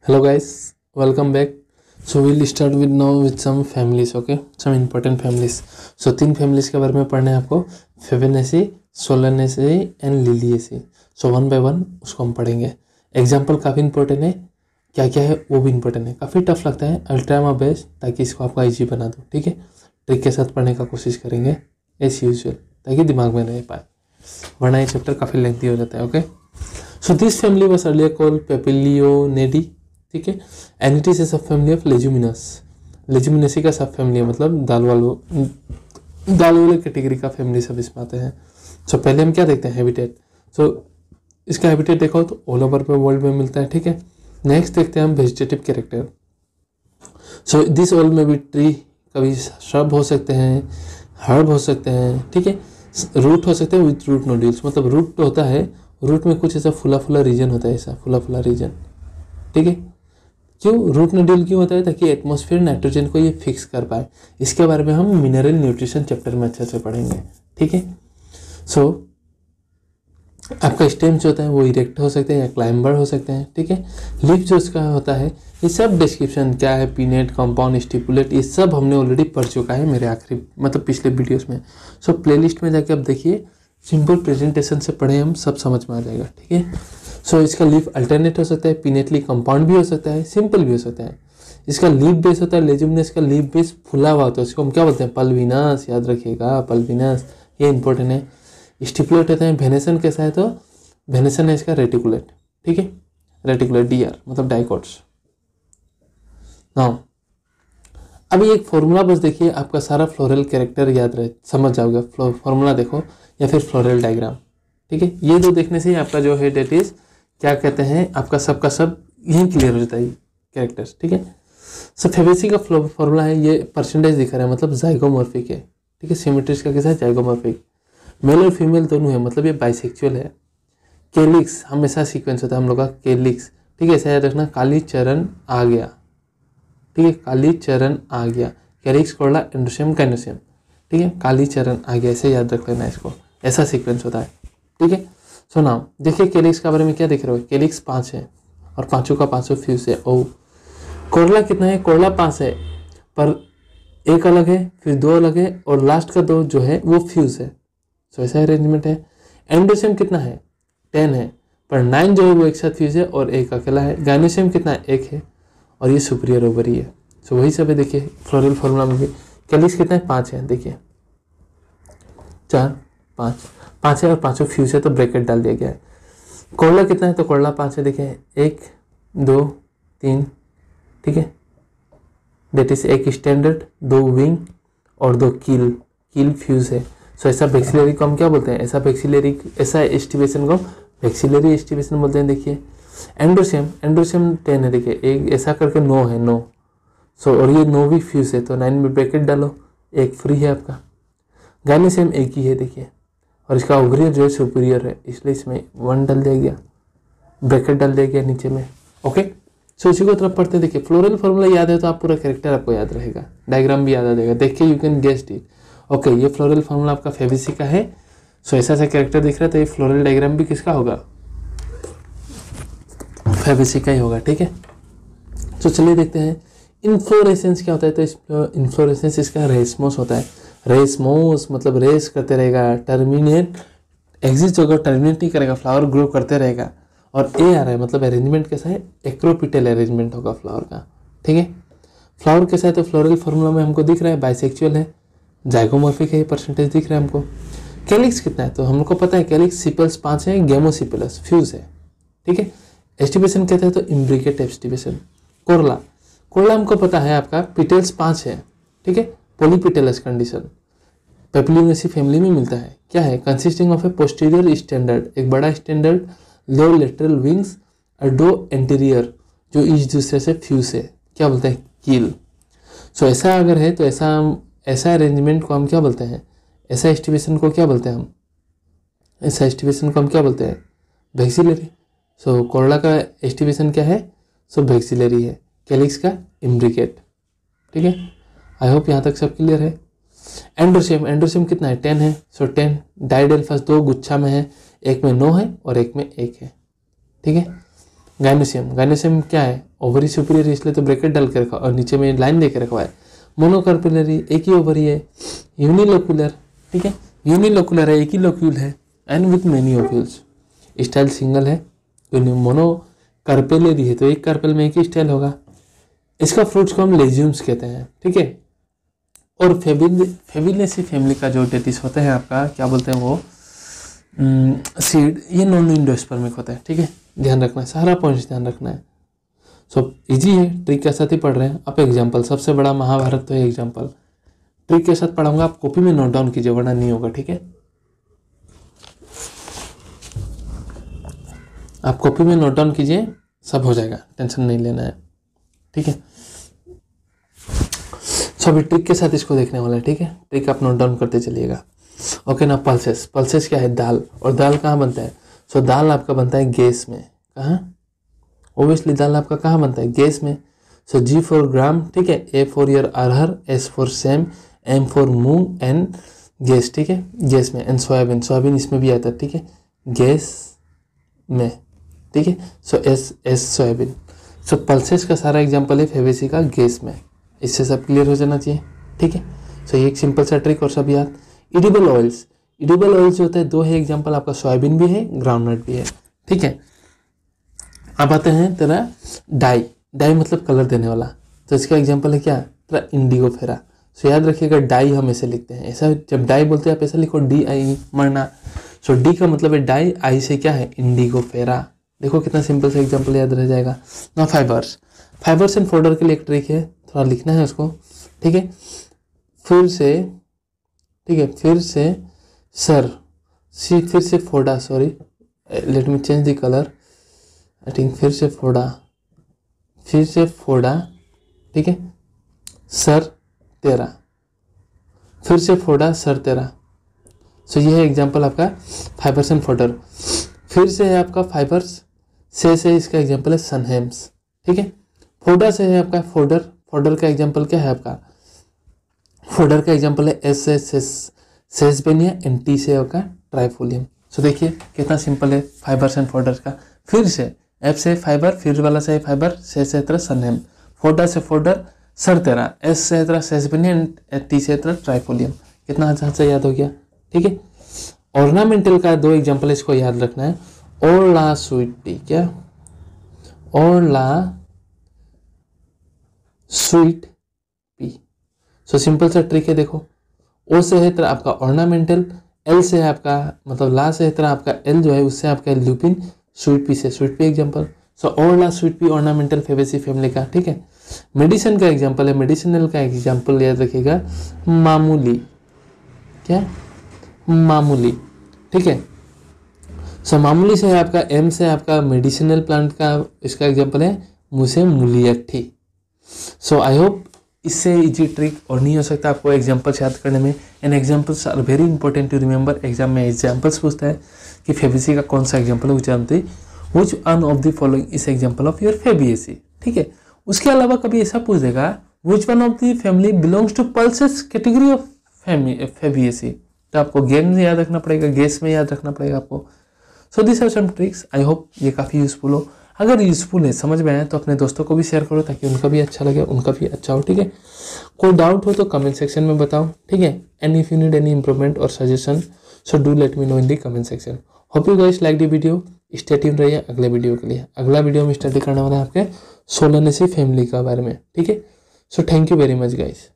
Hello guys, welcome back. So we'll start with now with some families, okay? Some important families. So 3 families के बारे में पढ़ना है आपको, Fabaceae, Solanaceae and Liliaceae. So one by one उसको हम पढ़ेंगे. एग्जाम्पल काफ़ी इंपॉर्टेंट है, क्या क्या है वो भी इंपॉर्टेंट है. काफ़ी टफ लगता है, I will try my best ताकि इसको आपका ईजी बना दूँ. ठीक है, ट्रिक के साथ पढ़ने का कोशिश करेंगे एज यूजुअल, ताकि दिमाग में रह पाए, वरना ये चैप्टर काफ़ी लेंथी हो जाता है. Okay, so this family was earlier called Papilionaceae. ठीक है, एंड इट इज ए सब फैमिली ऑफ लेजुमिनस. लेजुमिनेसी का सब फैमिली है, मतलब दाल वाले कैटेगरी का फैमिली सब इसमें आते हैं. सो पहले हम क्या देखते हैं, हैबिटेट. सो इसका हैबिटेट देखो तो ऑल ओवर पे वर्ल्ड में मिलता है. ठीक है, नेक्स्ट देखते हैं हम vegetative character. So this all में भी ट्री, कभी श्रब हो सकते हैं, हर्ब हो सकते हैं. ठीक है, रूट हो सकते हैं विथ रूट नोड्यूल्स, मतलब रूट होता है, रूट में कुछ ऐसा फुला फुला रीजन होता है, ऐसा फुला फुला रीजन. ठीक है, क्यों रूट नोड्यूल क्यों होता है? ताकि एटमॉस्फेयर नाइट्रोजन को ये फिक्स कर पाए. इसके बारे में हम मिनरल न्यूट्रिशन चैप्टर में अच्छे से पढ़ेंगे. ठीक है, सो आपका स्टेम जो होता है वो इरेक्ट हो सकते हैं या क्लाइंबर हो सकते हैं. ठीक है, लीफ जो इसका होता है, ये सब डिस्क्रिप्शन क्या है, पीनेट, कंपाउंड, स्टिपुलेट, ये सब हमने ऑलरेडी पढ़ चुका है मेरे आखिरी मतलब पिछले वीडियोस में. सो प्लेलिस्ट में जाके आप देखिए, सिंपल प्रेजेंटेशन से पढ़े हम, सब समझ में आ जाएगा. ठीक है, सो इसका लीफ अल्टरनेट हो सकता है, पीनेटली कंपाउंड भी हो सकता है, सिंपल भी हो सकता है. इसका लीफ बेस होता है, लेजुमिनस का लीफ बेस फुला हुआ होता है, इसको हम क्या बोलते हैं, पल्विनस. याद रखिएगा, पल्विनस, ये इंपॉर्टेंट है. स्टिपुलेट होता है, वेनेसन कैसा है, तो वेनेसन है इसका रेटिकुलेट. ठीक है, रेटिकुलेट डीआर मतलब डाइकोट्स. नाउ अभी एक फॉर्मूला बस देखिए, आपका सारा फ्लोरल कैरेक्टर याद रहे, समझ जाओगे. फॉर्मूला देखो या फिर फ्लोरल डायग्राम. ठीक है, ये दो देखने से ही आपका जो है डेट इज क्या कहते हैं, आपका सबका सब यही क्लियर हो जाता है कैरेक्टर्स. ठीक है, सो फेबेसी का फॉर्मूला है, ये परसेंटेज दिखा रहा है, मतलब जाइगोमॉर्फिक है. ठीक है, सिमेट्रिक्स का कैसा है, जाइगोमॉर्फिक. मेल और फीमेल दोनों है, मतलब ये बाइसेक्सुअल है. केलिक्स हमेशा सीक्वेंस होता है हम लोग का, केलिक्स. ठीक है, ऐसा याद रखना, काली चरण आ गया. ठीक है, काली चरण आ गया, कैलिक्स, कोरला, एंडोसियम, काइनोसियम. ठीक है, काली चरण आ गया, ऐसे याद रख लेना इसको, ऐसा सीक्वेंस होता है. ठीक है, सो नाउ देखिए केलिक्स के बारे में क्या देख रहे हो, केलिक्स 5 है और पांचों का 500 फ्यूज है. ओ, कोरला कितना है, कोरला 5 है, पर एक अलग है, फिर 2 अलग है, और लास्ट का 2 जो है वो फ्यूज है. सो ऐसा अरेंजमेंट है. एंडोसियम कितना है, 10 है, पर 9 जो है वो एक साथ फ्यूज है और एक अकेला है. गाइनोसियम कितना है, 1 है, और ये सुपीरियर ओवरी है. सो वही सब है. देखिए फ्लोरल फॉर्मूला में भी केलिक्स कितना है, 5 है. देखिए 4, 5 है और पांचों फ्यूज है, तो ब्रैकेट डाल दिया गया है. कोरला कितना है, तो कोरला 5 है. देखिए 1, 2, 3. ठीक है, डेट इज 1 स्टैंडर्ड, 2 विंग और 2 कील फ्यूज है. सो ऐसा वैक्सिलरी को हम क्या बोलते हैं, ऐसा एस्टिवेशन को वैक्सिलरी एस्टिवेशन बोलते हैं. देखिए एंडोसियम 10 है. देखिए एक ऐसा करके 9 है, 9. सो और ये 9 भी फ्यूज है, तो 9 में ब्रैकेट डालो, 1 फ्री है आपका. गाइनोसियम 1 ही है. देखिए, और इसका ओवरियर जो है सुपीरियर है, इसलिए इसमें 1 डाल दिया गया, ब्रैकेट डाल दिया गया नीचे में. ओके, सो इसी को तरफ पढ़ते हैं. देखिए फ्लोरल फॉर्मूला याद है तो आप पूरा कैरेक्टर आपको याद रहेगा, डायग्राम भी याद आ जाएगा. देखिए you can guessed it. Okay, ये फ्लोरल फॉर्मूला आपका फेबेसी का है. सो ऐसा कैरेक्टर दिख रहा है, तो ये फ्लोरल डायग्राम भी किसका होगा, फेबेसी का ही होगा. ठीक है, तो चलिए देखते हैं इन्फ्लोरेसेंस क्या होता है. तो इन्फ्लोरेसेंस इसका रेसमोस होता है. रेसमोस मतलब रेस करते रहेगा, टर्मिनेट एग्जिस्ट होगा, टर्मिनेट नहीं करेगा, फ्लावर ग्रो करते रहेगा. और ए आ रहा है, मतलब अरेंजमेंट कैसा है, एक्रोपिटल अरेंजमेंट होगा फ्लावर का. ठीक है, फ्लावर कैसा है, तो फ्लोरल फॉर्मूला में हमको दिख रहा है बाइसेक्सुअल है, जाइगोमॉर्फिक है, परसेंटेज दिख रहा है हमको. कैलिक्स कितना है, तो हमको पता है कैलिक्स सिपल्स 5 है, गेमोसिपलस फ्यूज है. ठीक है, एस्टिवेशन कहते हैं तो इम्ब्रिकेट एस्टिवेशन. कोरला हमको पता है आपका पिटेल्स 5 है. ठीक है, पॉलीपिटेलस कंडीशन, पेपिलियोनेसी फैमिली में मिलता है. क्या है, consisting of A posterior standard, एक बड़ा स्टैंडर्ड, 2 लेटरल विंग्स और 2 एंटीरियर जो एक दूसरे से फ्यूज है, क्या बोलते हैं, कील. सो ऐसा अगर है तो ऐसा अरेंजमेंट को हम क्या बोलते हैं, ऐसा एस्टिवेशन को क्या बोलते हैं हम, ऐसा एस्टिवेशन को हम क्या बोलते हैं, वैक्सिलरी. सो कोरला का एस्टिवेशन क्या है, सो वैक्सिलरी है. कैलिक्स का इम्ब्रिकेट. ठीक है, आई होप यहाँ तक सब क्लियर है. एंडोसियम कितना है, 10 है. सो 10 डाइडेल्फस 2 गुच्छा में है, एक में 9 है और एक में 1 है. ठीक है, गाइनोसियम, गाइनोसियम क्या है, ओवरी सुपीरियर, इसलिए तो ब्रैकेट डाल के रखा और नीचे में लाइन देके रखा है। मोनोकार्पिलरी, एक ही ओवरी है। यूनिलोकुलर, ठीक है, यूनिलोकुलर है, एक ही लोक्यूल है। And with many ovules, style single है। मोनोकार्पेलरी है तो एक कार्पेल में एक ही स्टाइल होगा। इसका फ्रूट्स को हम लेज्यूम्स कहते हैं, ठीक है। और फेबिलेसी फैमिली का जो डेटिस होता है आपका, क्या बोलते हैं वो, सीड, ये नॉन एंडोस्पर्मिक होता है, ठीक है। ध्यान रखना है, सारा पॉइंट्स ध्यान रखना है। सो इजी है, ट्रिक के साथ ही पढ़ रहे हैं आप। एग्जाम्पल, सबसे बड़ा महाभारत तो है एग्जाम्पल, ट्रिक के साथ पढ़ाऊंगा, आप कॉपी में नोट डाउन कीजिए वरना नहीं होगा, ठीक है। आप कॉपी में नोट डाउन कीजिए, सब हो जाएगा, टेंशन नहीं लेना है, ठीक है। सो अभी ट्रिक के साथ इसको देखने वाला है, ठीक है। ट्रिक आप नोट डाउन करते चलिएगा, ओके ना। पल्सेस, पल्सेस क्या है, दाल। और दाल कहाँ बनता है, सो दाल आपका बनता है गैस में। कहाँ, ओबियसली दाल आपका कहाँ बनता है, गैस में। सो G फॉर ग्राम, ठीक है, A for your arhar, S for same, M for moong, N gas, ठीक है, गैस में। एंड सोयाबीन, सोयाबीन इसमें भी आता है, ठीक है, गैस में, ठीक है। सो S सोयाबीन। सो पल्सेस का सारा एग्जांपल है फेबेसी का गैस में। इससे सब क्लियर हो जाना चाहिए, ठीक है। सो ये एक सिंपल सा ट्रिक और सब याद। इडिबल ऑयल्स, इडिबल ऑयल्स जो होता है दो है एग्जांपल आपका, सोयाबीन भी है, ग्राउंडनट भी है, ठीक है। अब आते हैं तेरा डाई, डाई मतलब कलर देने वाला, तो इसका एग्जांपल है क्या, तेरा इंडिगो फेरा। सो याद रखिएगा डाई हम ऐसे लिखते हैं, ऐसा जब डाई बोलते हैं आप ऐसा लिखो DI मरना। सो डी का मतलब है डाई, आई से क्या है, इंडिगो फेरा। देखो कितना सिंपल सा एग्जांपल याद रह जाएगा ना। फाइबर्स, फाइबर्स एंड फोल्डर के लिए एक ट्रिक है, थोड़ा लिखना है उसको, ठीक है। फिर से, ठीक है, फिर से सर, फिर से फोड़ा, sorry let me change the colour, I think फिर से फोड़ा, फिर से फोड़ा, ठीक है, सर तेरा, फिर से फोड़ा सर तेरा। सो ये है एग्जांपल आपका फाइबर्स एंड फोल्डर। फिर से है आपका फाइबर्स, से इसका एग्जांपल है सनहेम्स, ठीक है। फोल्डर से है आपका फोल्डर, फोल्डर का एग्जांपल क्या है आपका, फोल्डर का एग्जांपल है सेसबेनिया, एंड टी से आपका ट्राइफोलियम। सो देखिए कितना सिंपल है फाइबर्स एंड फोल्डर का। फिर से एफ से फाइबर, फिर वाला से फाइबर, से तरह सनहेम, फोल्डर से फोल्डर, सर तेरा, एस से तरह सेसबेनिया, एंड टी से तरह ट्राइफोलियम। कितना अच्छा से याद हो गया, ठीक है। ऑर्नामेंटल का दो एग्जांपल इसको याद रखना है, ओरला स्वीट टी, क्या, Orla sweet P. So simple सा ट्रिक है, देखो ओ से है तरह आपका ऑर्नामेंटल, एल से है आपका मतलब ला से है तरह आपका एल जो है उससे आपका ल्यूपिन, स्वीट पी से स्वीट पी एग्जांपल। सो ओरला sweet pea ornamental Fabaceae family का, ठीक है। मेडिसिन का एग्जांपल है, मेडिसिनल का एग्जांपल याद रखिएगा, मामूली, क्या, मामूली, ठीक है। सो मामूली से है आपका, एम से आपका मेडिसिनल प्लांट का, इसका एग्जांपल है मुझे मूलियठी। सो आई होप इससे इजी ट्रिक और नहीं हो सकता आपको एग्जांपल्स याद करने में। And examples are very important to remember. Exam में एग्जांपल्स पूछता है कि फेबेसी का कौन सा एग्जांपल है, जानते which one of the following is example of your Fabaceae, ठीक है। उसके अलावा कभी ऐसा पूछ देगा which one of the family belongs to pulses category of Fabaceae, तो आपको गेम में याद रखना पड़ेगा, गैस में याद रखना पड़ेगा आपको। So this are some tricks, I hope ये काफ़ी यूजफुल हो। अगर यूजफुल है, समझ में आए तो अपने दोस्तों को भी शेयर करो ताकि उनका भी अच्छा लगे, उनका भी अच्छा हो, ठीक है। कोई डाउट हो तो कमेंट सेक्शन में बताओ, ठीक है। And if you need any improvement or suggestion so do let me know in the comment section. Hope you guys like the video, stay tuned रहिए अगले वीडियो के लिए। अगला वीडियो में स्टडी करने वाला है आपके सोलनेसी फैमिली का बारे में, ठीक है। So thank you very much guys.